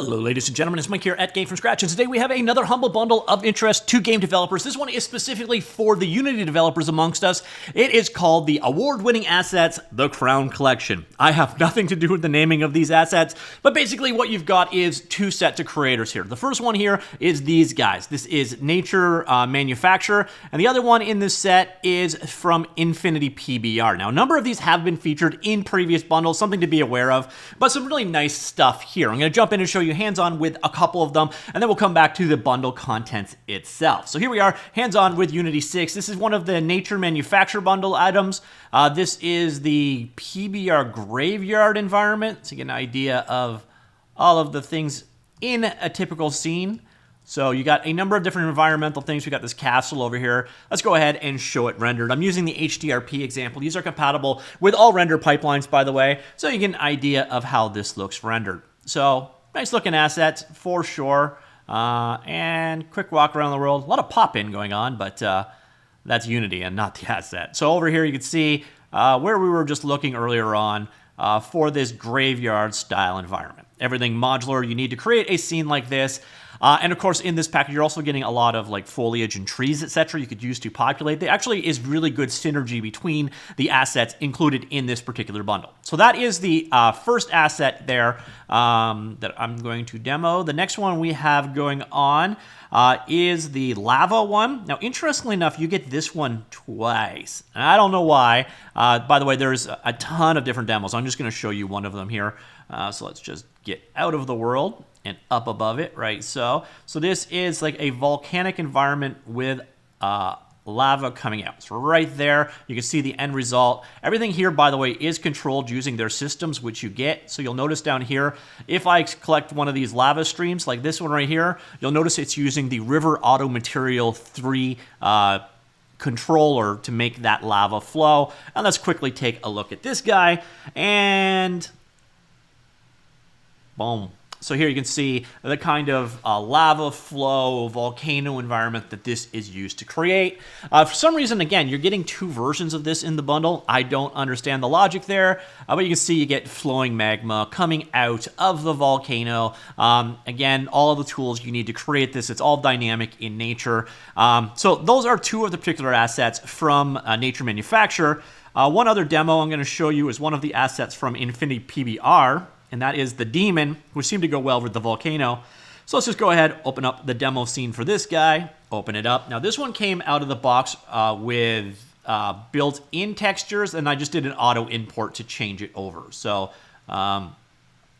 Hello, ladies and gentlemen, it's Mike here at Gamefromscratch, and today we have another humble bundle of interest to game developers. This one is specifically for the Unity developers amongst us. It is called the award-winning assets, the Crown Collection. I have nothing to do with the naming of these assets, but basically what you've got is two sets of creators here. The first one here is these guys. This is Nature Manufacture, and the other one in this set is from Infinity PBR. Now, a number of these have been featured in previous bundles, something to be aware of, but some really nice stuff here. I'm going to jump in and show you hands-on with a couple of them, and then we'll come back to the bundle contents itself. So here we are, hands-on with Unity 6. This is one of the Nature Manufacture bundle items. This is the PBR graveyard environment, so you get an idea of all of the things in a typical scene. So you got a number of different environmental things. We got this castle over here. Let's go ahead and show it rendered. I'm using the HDRP example. These are compatible with all render pipelines, by the way, so you get an idea of how this looks rendered. So nice looking assets for sure, and quick walk around the world. A lot of pop-in going on, but that's Unity and not the asset. So over here you can see where we were just looking earlier on for this graveyard style environment. Everything modular you need to create a scene like this. And of course, in this package, you're also getting a lot of like foliage and trees, etc. you could use to populate. There actually is really good synergy between the assets included in this particular bundle. So that is the first asset there that I'm going to demo. The next one we have going on is the lava one. Now, interestingly enough, you get this one twice. And I don't know why. By the way, there's a ton of different demos. I'm just going to show you one of them here. So let's just get out of the world and up above it, right? So this is like a volcanic environment with lava coming out. So right there, you can see the end result. Everything here, by the way, is controlled using their systems, which you get. So you'll notice down here, if I collect one of these lava streams, like this one right here, you'll notice it's using the River Auto Material 3 controller to make that lava flow. And let's quickly take a look at this guy, and boom. So here you can see the kind of lava flow, volcano environment that this is used to create. For some reason, again, you're getting two versions of this in the bundle. I don't understand the logic there, but you can see you get flowing magma coming out of the volcano. Again, all of the tools you need to create this. It's all dynamic in nature. So those are two of the particular assets from Nature Manufacture. One other demo I'm going to show you is one of the assets from Infinity PBR, and that is the demon, which seemed to go well with the volcano. So let's just go ahead, open up the demo scene for this guy, open it up. Now this one came out of the box with built-in textures, and I just did an auto import to change it over. So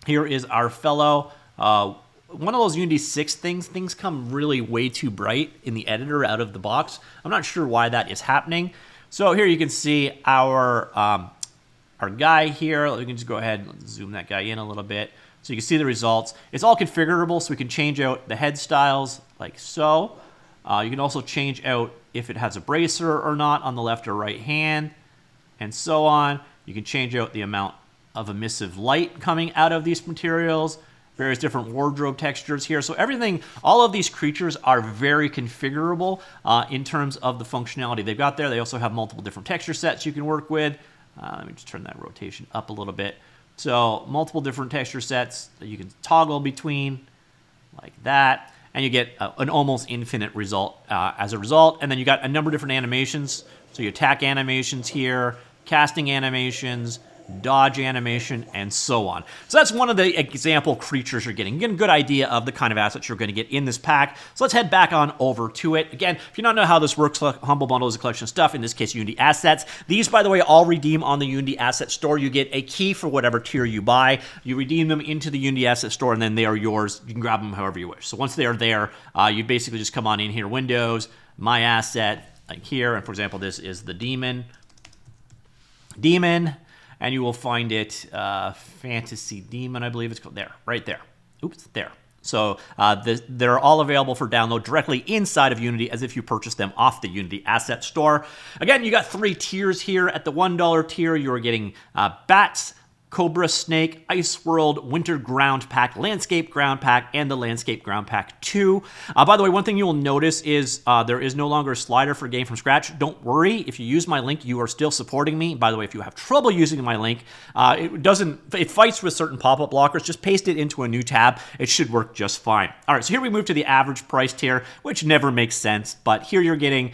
here is our fellow. One of those Unity 6 things come really way too bright in the editor out of the box. I'm not sure why that is happening. So here you can see our guy here. We can just go ahead and zoom that guy in a little bit so you can see the results. It's all configurable, so we can change out the head styles like so. You can also change out if it has a bracer or not on the left or right hand, and so on. You can change out the amount of emissive light coming out of these materials, various different wardrobe textures here. So everything, all of these creatures are very configurable in terms of the functionality they've got there. They also have multiple different texture sets you can work with. Let me just turn that rotation up a little bit. So multiple different texture sets that you can toggle between like that, and you get an almost infinite result as a result. And then you got a number of different animations. So you attack animations here, casting animations, dodge animation, and so on. So that's one of the example creatures you're getting. You get a good idea of the kind of assets you're going to get in this pack. So let's head back on over to it. Again, if you don't know how this works, Humble Bundle is a collection of stuff, in this case, Unity assets. These, by the way, all redeem on the Unity Asset Store. You get a key for whatever tier you buy. You redeem them into the Unity Asset Store, and then they are yours. You can grab them however you wish. So once they are there, you basically just come on in here, Windows, My Asset, like here. And for example, this is the Demon. And you will find it Fantasy Demon, I believe it's called. There, right there. Oops, there. So they're all available for download directly inside of Unity as if you purchase them off the Unity Asset Store. Again, you got 3 tiers here. At the $1 tier, you're getting bats, Cobra Snake, Ice World, Winter Ground Pack, Landscape Ground Pack, and the Landscape Ground Pack 2. By the way, one thing you will notice is there is no longer a slider for Game from Scratch. Don't worry, if you use my link, you are still supporting me. By the way, if you have trouble using my link, it fights with certain pop-up blockers. Just paste it into a new tab. It should work just fine. All right, so here we move to the average price tier, which never makes sense, but here you're getting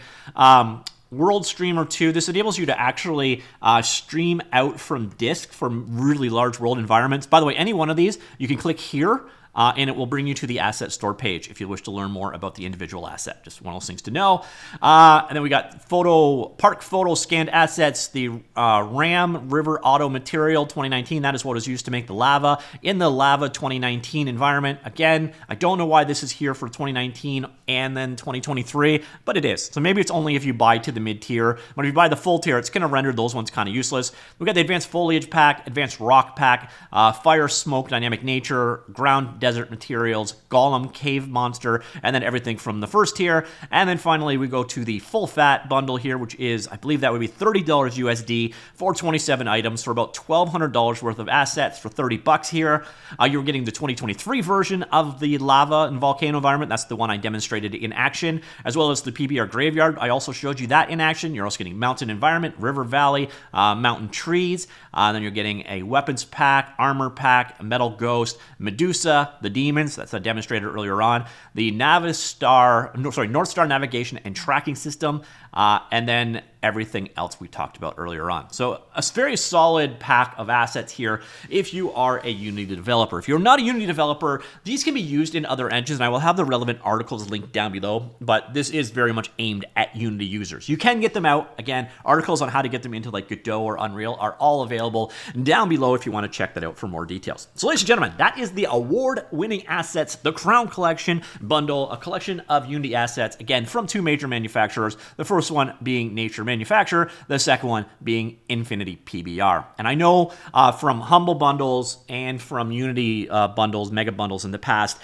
World Streamer 2. This enables you to actually stream out from disk from really large world environments. By the way, any one of these, you can click here, and it will bring you to the asset store page if you wish to learn more about the individual asset. Just one of those things to know. And then we got Park Photo Scanned Assets, the Ram River Auto Material 2019. That is what is used to make the lava in the Lava 2019 environment. Again, I don't know why this is here for 2019 and then 2023, but it is. So maybe it's only if you buy to the mid-tier. But if you buy the full tier, it's going to render those ones kind of useless. We got the Advanced Foliage Pack, Advanced Rock Pack, Fire, Smoke, Dynamic Nature, Ground, Desert Materials, Golem, Cave Monster, and then everything from the first tier. And then finally, we go to the Full Fat bundle here, which is, I believe that would be $30 USD for 27 items for about $1,200 worth of assets for $30 here. You're getting the 2023 version of the Lava and Volcano environment. That's the one I demonstrated in action, as well as the PBR Graveyard. I also showed you that in action. You're also getting Mountain Environment, River Valley, Mountain Trees. Then you're getting a Weapons Pack, Armor Pack, Metal Ghost, Medusa, the Demons, that's I demonstrated earlier on, the North Star Navigation and Tracking System, and then everything else we talked about earlier on. So a very solid pack of assets here if you are a Unity developer. If you're not a Unity developer, these can be used in other engines, and I will have the relevant articles linked down below, but this is very much aimed at Unity users. You can get them out. Again, articles on how to get them into like Godot or Unreal are all available down below if you want to check that out for more details. So ladies and gentlemen, that is the award-winning assets, the Crown Collection bundle, a collection of Unity assets, again, from two major manufacturers. The first one being Nature Manufacturer, the second one being Infinity PBR. And I know from Humble Bundles and from Unity bundles, mega bundles in the past,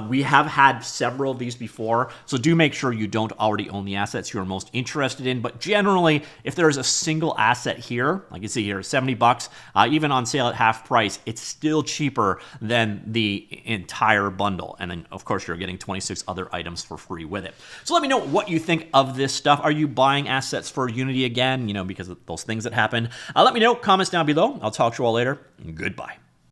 we have had several of these before, so do make sure you don't already own the assets you're most interested in. But generally, if there is a single asset here, like you see here, $70, even on sale at half price, it's still cheaper than the entire bundle. And then, of course, you're getting 26 other items for free with it. So let me know what you think of this stuff. Are you buying assets for Unity again, because of those things that happen? Let me know, comments down below. I'll talk to you all later. Goodbye.